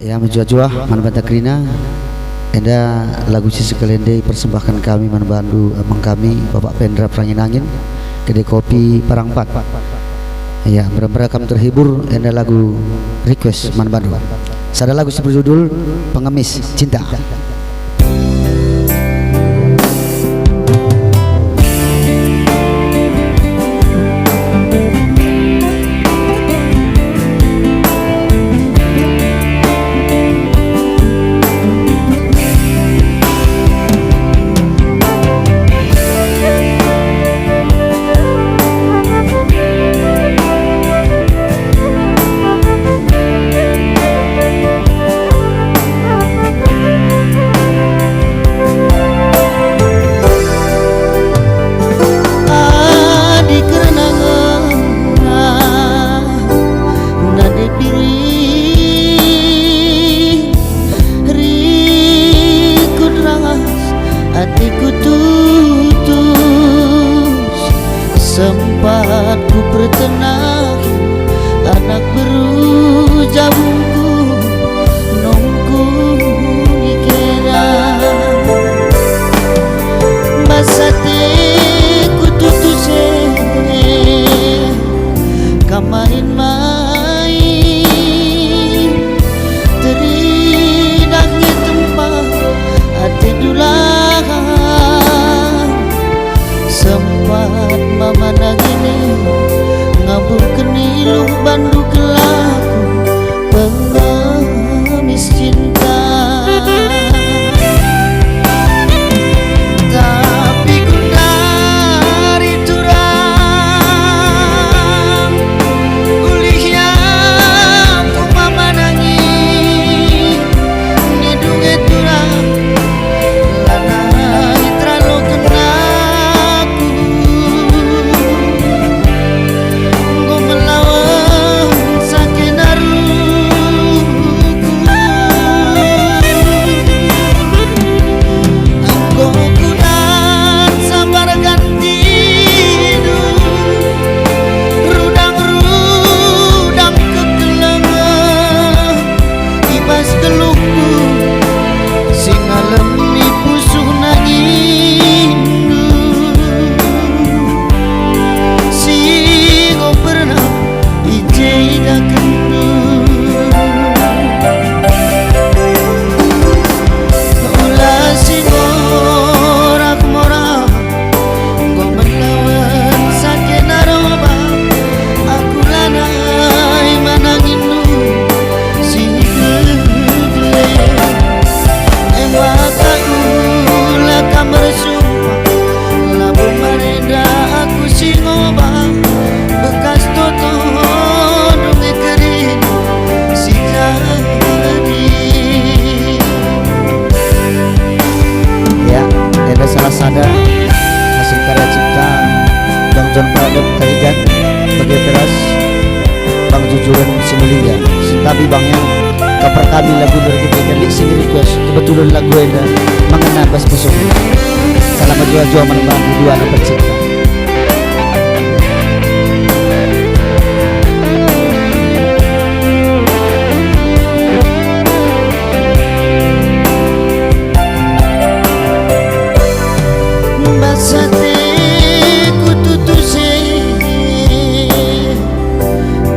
Ya menjua-jua man Bantakrina enda lagu sisi kelende persembahkan kami man bandu abang kami Bapak Pendra Perangin Angin kedai kopi Parangpat. Ya benar-benar kami terhibur enda lagu request man bandu. Sada lagu berjudul Pengemis Cinta. Hatiku tutus, sempat ku bertenang, anak berujabungku, nungku dikira. Basatiku tutus kamain-main, terinaknya tempat hati dulang. Sempat mama nagini ngabur keniluh bandu kelaku pengemis cinta. Tapi ku dari turang ulihnya ku mama nangis ngidunge turang lanai terlalu kena. Sada hasil karya cipta Bang John Pradok Tarigan bagai teras Bang Jujuran Simulia tapi Bang yang kaper kami lagu dari kita kali sing request kebetulan lagu enda mengena bas busuk salam jua-jua menembang dua anak tercipta. Basatiku tutus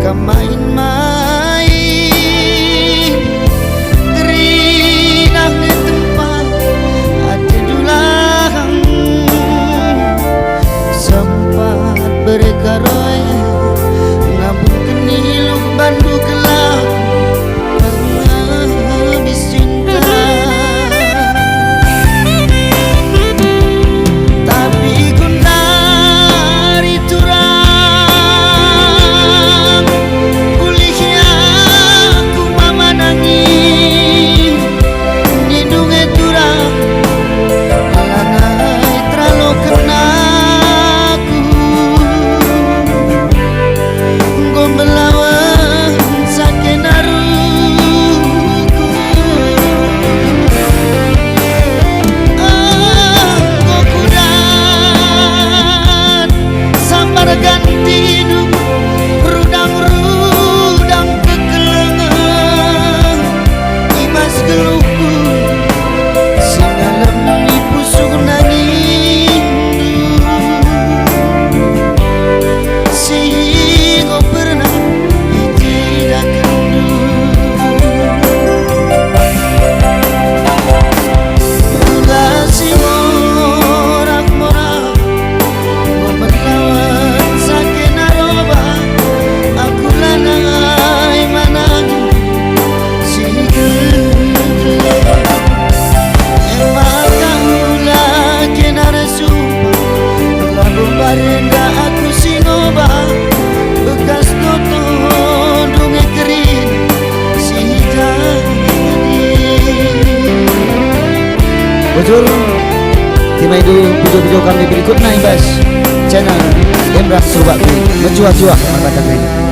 kamain-main, terinang di tempat hati dulang. Bujur timai dulu video-video kami berikutnya Imbas channel Emrah Surbakti mencuat-cuat mata kami.